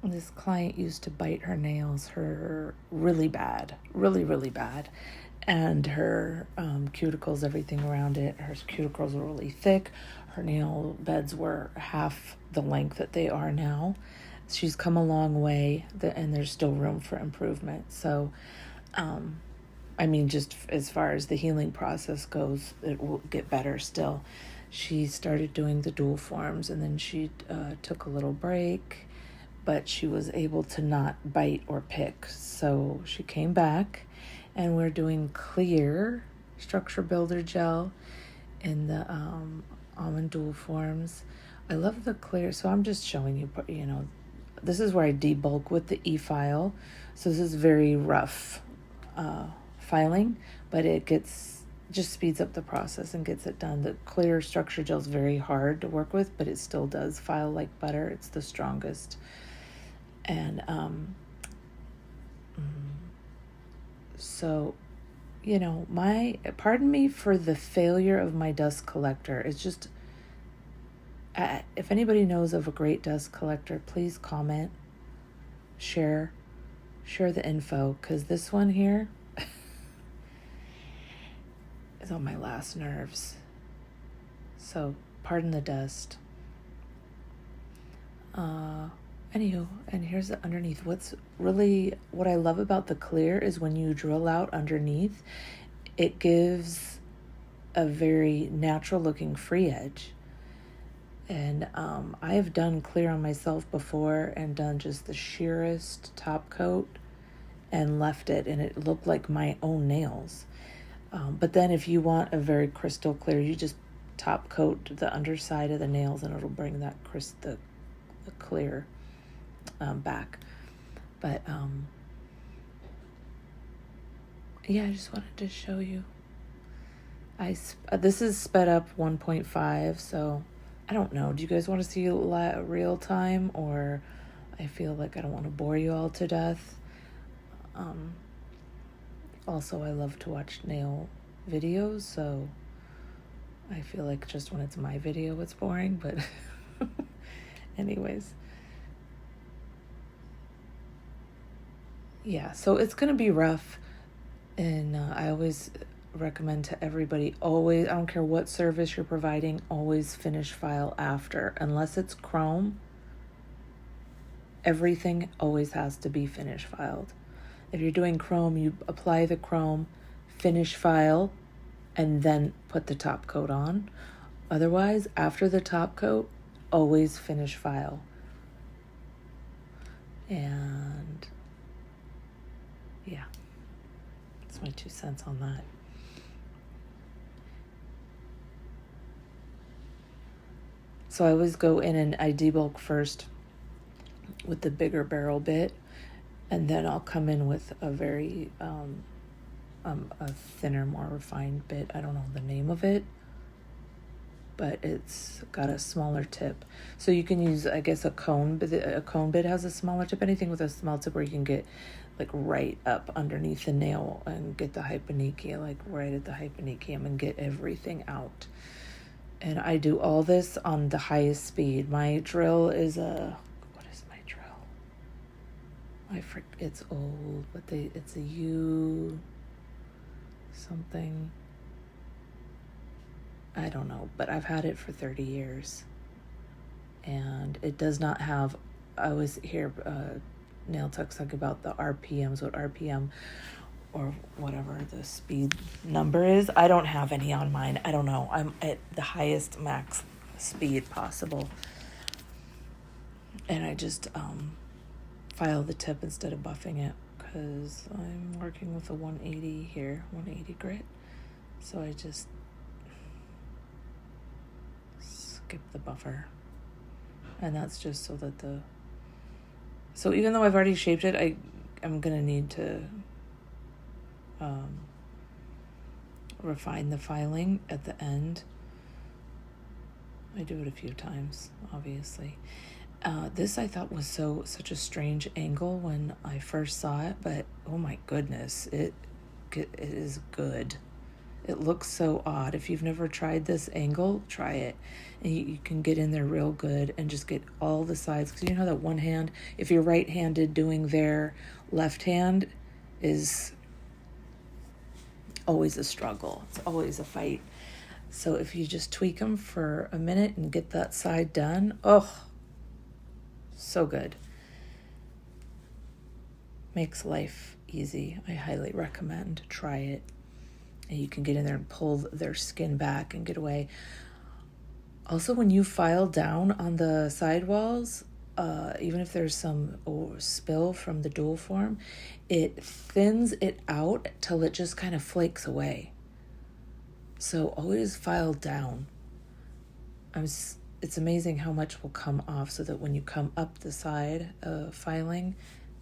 This client used to bite her nails really bad, really bad. And her cuticles, everything around it, her cuticles were really thick. Her nail beds were half the length that they are now. She's come a long way, and there's still room for improvement. So, just as far as the healing process goes, it will get better still. She started doing the dual forms, and then she took a little break, but she was able to not bite or pick. So she came back, and we're doing clear structure builder gel in the almond dual forms. I love the clear, so I'm just showing you, this is where I debulk with the e-file. So this is very rough filing, but it just speeds up the process and gets it done. The clear structure gel is very hard to work with, but it still does file like butter. It's the strongest. And so, pardon me for the failure of my dust collector. It's just, if anybody knows of a great dust collector, please comment, share the info, because this one here is on my last nerves. So pardon the dust. Anywho, and here's the underneath. What I love about the clear is when you drill out underneath, it gives a very natural looking free edge. And I have done clear on myself before and done just the sheerest top coat and left it, and it looked like my own nails. But then if you want a very crystal clear, you just top coat the underside of the nails, and it'll bring that the clear back. But I just wanted to show you. This is sped up 1.5, so I don't know. Do you guys want to see real time, or I feel like I don't want to bore you all to death? Also, I love to watch nail videos, so I feel like just when it's my video, it's boring, but anyways. Yeah, so it's going to be rough, and I always recommend to everybody, always, I don't care what service you're providing, always finish file after. Unless it's chrome, everything always has to be finish filed. If you're doing chrome, you apply the chrome, finish file, and then put the top coat on. Otherwise, after the top coat, always finish file. And yeah, that's my 2 cents on that. So I always go in and I debulk first with the bigger barrel bit, and then I'll come in with a very a thinner, more refined bit. I don't know the name of it, but it's got a smaller tip. So you can use, I guess, a cone, but a cone bit has a smaller tip. Anything with a small tip where you can get like right up underneath the nail and get the hyponychium, like right at the hyponychium, and get everything out. And I do all this on the highest speed. My drill is what is my drill? It's old, but it's a U something. I don't know, but I've had it for 30 years. And it does not have, I always hear nail techs talk about the RPMs, what RPM or whatever the speed number is. I don't have any on mine. I don't know. I'm at the highest max speed possible. And I just file the tip instead of buffing it, because I'm working with a 180 here, 180 grit. So I just skip the buffer. And that's just so that so even though I've already shaped it, I'm going to need to refine the filing at the end. I do it a few times, obviously. This I thought was such a strange angle when I first saw it, but oh my goodness, it is good. It looks so odd. If you've never tried this angle, try it. And you can get in there real good and just get all the sides. Because you know that one hand, if you're right-handed, doing their left hand is always a struggle. It's always a fight. So if you just tweak them for a minute and get that side done, oh, so good. Makes life easy. I highly recommend. Try it. And you can get in there and pull their skin back and get away. Also, when you file down on the sidewalls, even if there's some spill from the dual form, it thins it out till it just kind of flakes away. So always file down. It's amazing how much will come off, so that when you come up the side filing,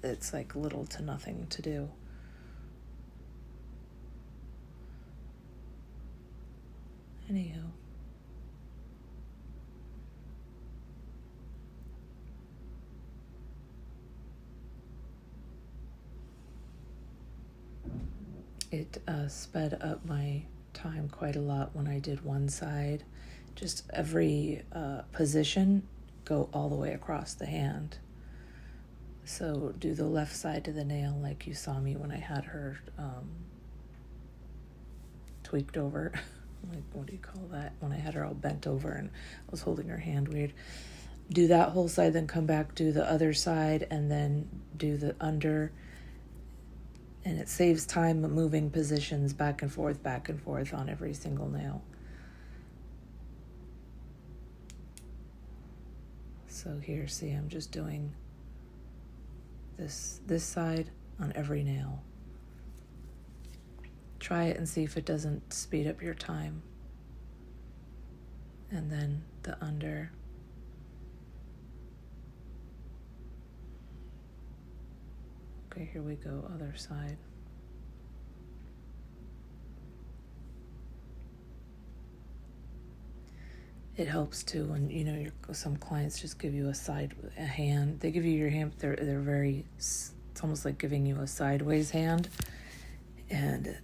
it's like little to nothing to do. Anywho. It sped up my time quite a lot when I did one side. Just every position, go all the way across the hand. So do the left side to the nail like you saw me when I had her tweaked over. Like, what do you call that? When I had her all bent over and I was holding her hand weird. Do that whole side, then come back, do the other side, and then do the under. And it saves time moving positions back and forth on every single nail. So here, see, I'm just doing this side on every nail. Try it and see if it doesn't speed up your time. And then the under. Okay, here we go, other side. It helps too when, some clients just give you a hand. They give you your hand, they're very, it's almost like giving you a sideways hand. And,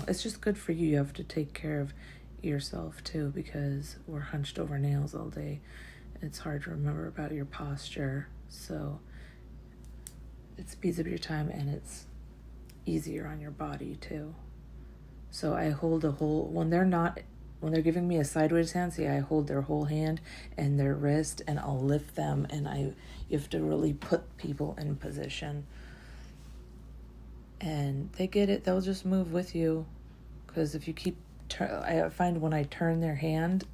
it's just good for you. You have to take care of yourself too, because we're hunched over nails all day. It's hard to remember about your posture. So it speeds up your time, and it's easier on your body too. So I hold when they're giving me a sideways hand, see, I hold their whole hand and their wrist, and I'll lift them, and you have to really put people in position. And they get it, they'll just move with you. Because if you keep, I find when I turn their hand,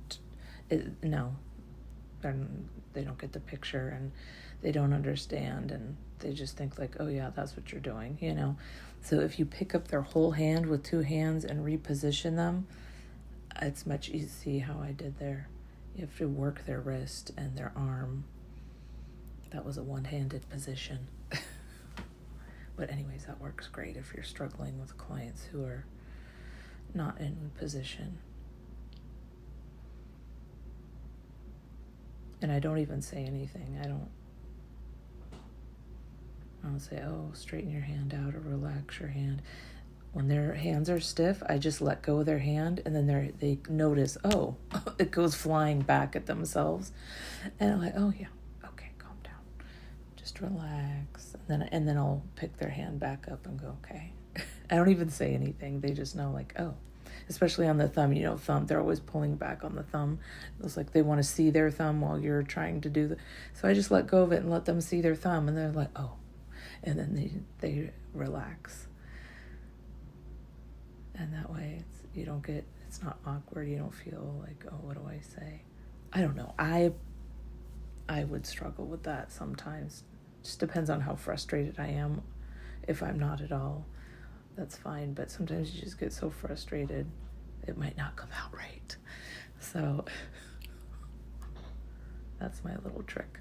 they don't get the picture, and they don't understand, and they just think like, oh yeah, that's what you're doing, So if you pick up their whole hand with two hands and reposition them, it's much easier. See how I did there? You have to work their wrist and their arm. That was a one-handed position. But anyways, that works great if you're struggling with clients who are not in position. And I don't even say anything. I don't say, oh, straighten your hand out or relax your hand. When their hands are stiff, I just let go of their hand, and then they notice, oh, it goes flying back at themselves. And I'm like, oh yeah, okay, calm down. Just relax. And then I'll pick their hand back up and go, okay. I don't even say anything. They just know, like, oh. Especially on the thumb, thumb, they're always pulling back on the thumb. It's like they want to see their thumb while you're trying to do so I just let go of it and let them see their thumb, and they're like, oh. And then they relax. And that way it's not awkward. You don't feel like, oh, what do I say? I don't know. I would struggle with that sometimes. Just depends on how frustrated I am. If I'm not at all, that's fine. But sometimes you just get so frustrated, it might not come out right. So that's my little trick.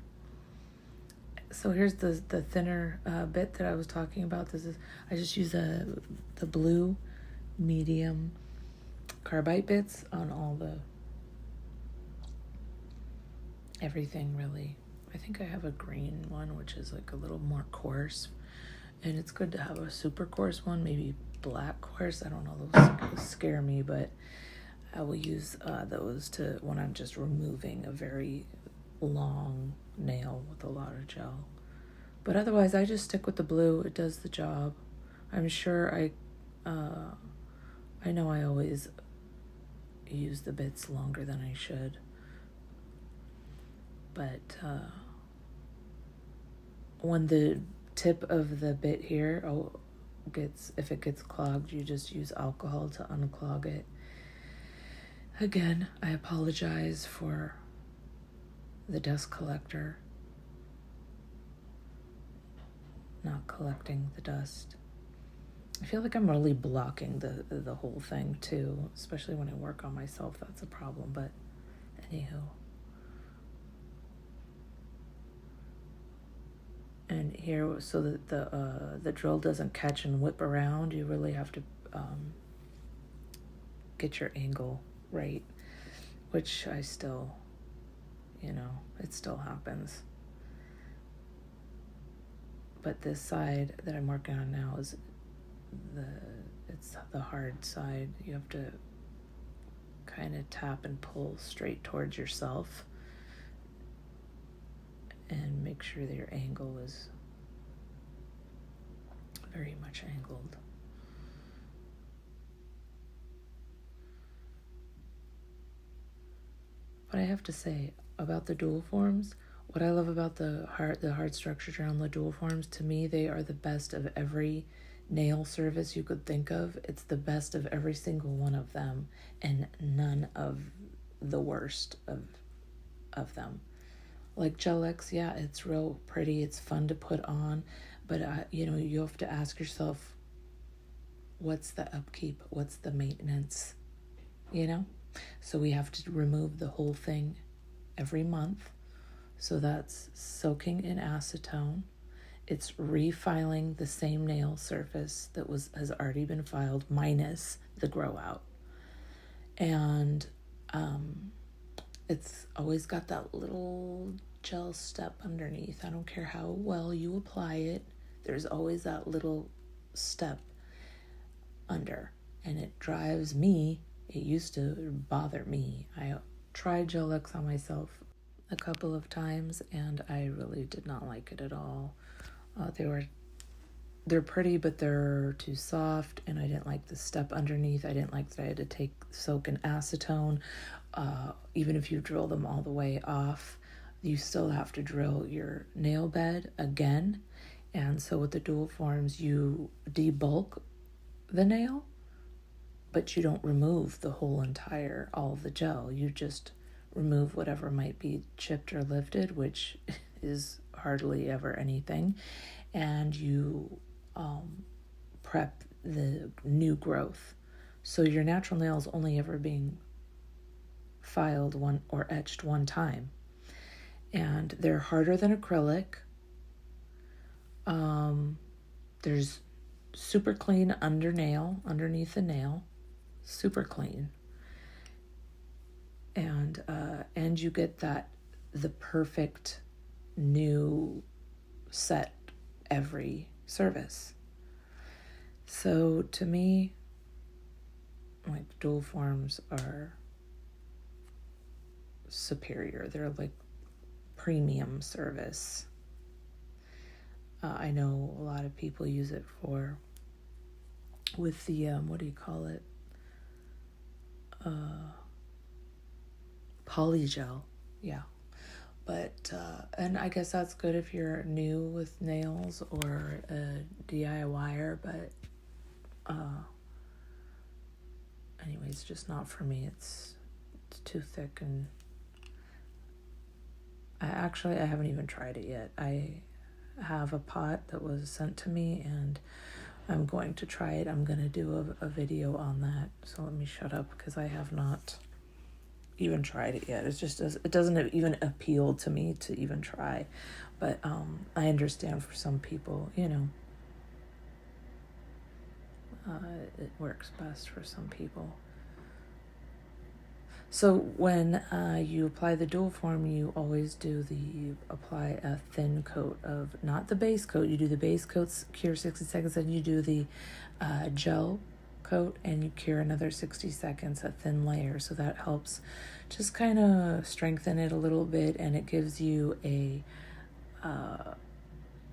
So here's the thinner bit that I was talking about. I just use the blue medium carbide bits on all everything really. I think I have a green one, which is like a little more coarse, and it's good to have a super coarse one, maybe black quartz. I don't know, those scare me, but I will use those to when I'm just removing a very long nail with a lot of gel. But otherwise, I just stick with the blue. It does the job. I'm sure I know I always use the bits longer than I should. But when the tip of the bit here if it gets clogged, you just use alcohol to unclog it. Again, I apologize for the dust collector not collecting the dust. I feel like I'm really blocking the whole thing too, especially when I work on myself. That's a problem, but anywho. And here, so that the drill doesn't catch and whip around, you really have to get your angle right, which I still, it still happens. But this side that I'm working on now is it's the hard side. You have to kind of tap and pull straight towards yourself and make sure that your angle is very much angled. What I have to say about the dual forms, what I love about the hard structure around the dual forms, to me, they are the best of every nail service you could think of. It's the best of every single one of them, and none of the worst of them. Like Gel-X, yeah, it's real pretty, it's fun to put on, but you have to ask yourself, what's the upkeep, what's the maintenance, So we have to remove the whole thing every month. So that's soaking in acetone. It's refiling the same nail surface that has already been filed minus the grow out. And it's always got that little gel step underneath. I don't care how well you apply it, there's always that little step under. And it drives me, it used to bother me. I tried Gel-X on myself a couple of times and I really did not like it at all. They're pretty, but they're too soft, and I didn't like the step underneath. I didn't like that I had to soak in acetone. Even if you drill them all the way off, you still have to drill your nail bed again. And so with the dual forms, you debulk the nail, but you don't remove the whole all of the gel. You just remove whatever might be chipped or lifted, which is hardly ever anything, and you prep the new growth. So your natural nails only ever being filed one or etched one time, and they're harder than acrylic. There's super clean underneath the nail, super clean, and you get the perfect new set every service. So to me, like, dual forms are superior. They're like premium service. I know a lot of people use it with the what do you call it? Polygel, yeah. But and I guess that's good if you're new with nails or a DIYer, but anyways, just not for me. It's too thick, and I haven't even tried it yet. I have a pot that was sent to me, and I'm going to try it. I'm going to do a video on that. So let me shut up because I have not even tried it yet. It doesn't even appeal to me to even try. But I understand for some people, it works best for some people. So when you apply the dual form, you always apply a thin coat of, not the base coat. You do the base coat, cure 60 seconds, then you do the gel coat and you cure another 60 seconds, a thin layer. So that helps just kind of strengthen it a little bit, and it gives you a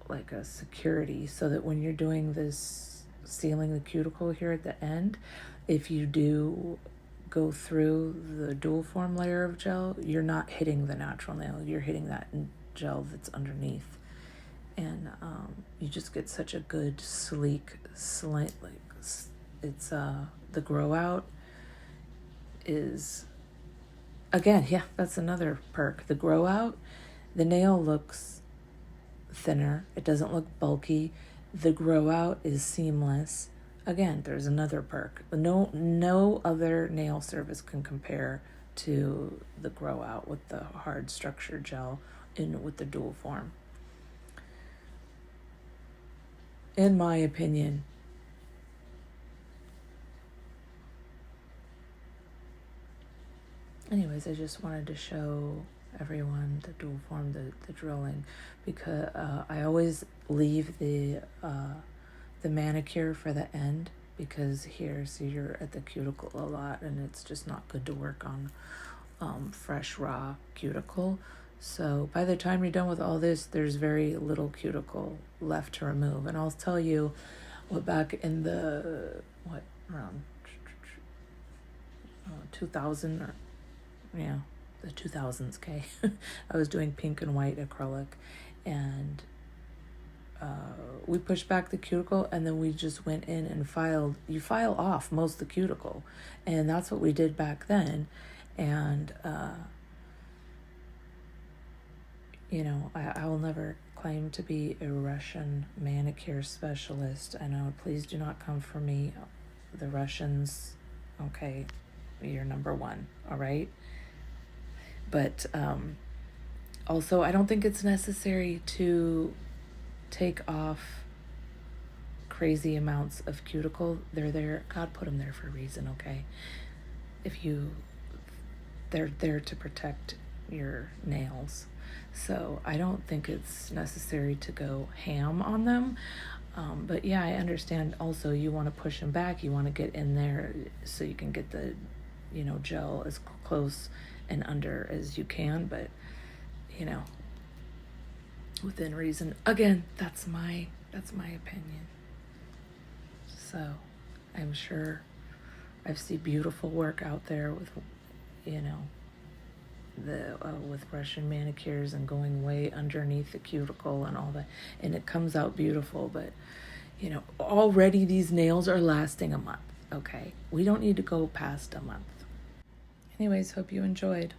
like a security, so that when you're doing this sealing the cuticle here at the end, if you do go through the dual form layer of gel, you're not hitting the natural nail, you're hitting that gel that's underneath. And you just get such a good sleek slight, like it's the grow out is, again, yeah, that's another perk. The grow out, the nail looks thinner, it doesn't look bulky, the grow out is seamless. Again, there's another perk. No other nail service can compare to the grow out with the hard structure gel with the dual form, in my opinion. Anyways, I just wanted to show everyone the dual form, the drilling, because I always leave the manicure for the end, because here, see, you're at the cuticle a lot, and it's just not good to work on fresh raw cuticle. So by the time you're done with all this, there's very little cuticle left to remove. And I'll tell you what, back in the around 2000, or the 2000s, okay. I was doing pink and white acrylic, and we pushed back the cuticle, and then we just went in and you file off most of the cuticle, and that's what we did back then. And I will never claim to be a Russian manicure specialist. I know, please do not come for me. The Russians, okay, you're number one, all right? But also, I don't think it's necessary to take off crazy amounts of cuticle. They're there. God put them there for a reason, okay? They're there to protect your nails. So I don't think it's necessary to go ham on them. But yeah, I understand also you want to push them back. You want to get in there so you can get the, gel as close and under as you can, but within reason. Again, that's my opinion. So I'm sure I see beautiful work out there with with Russian manicures and going way underneath the cuticle and all that, and it comes out beautiful. But already these nails are lasting a month. Okay, we don't need to go past a month. Anyways, hope you enjoyed.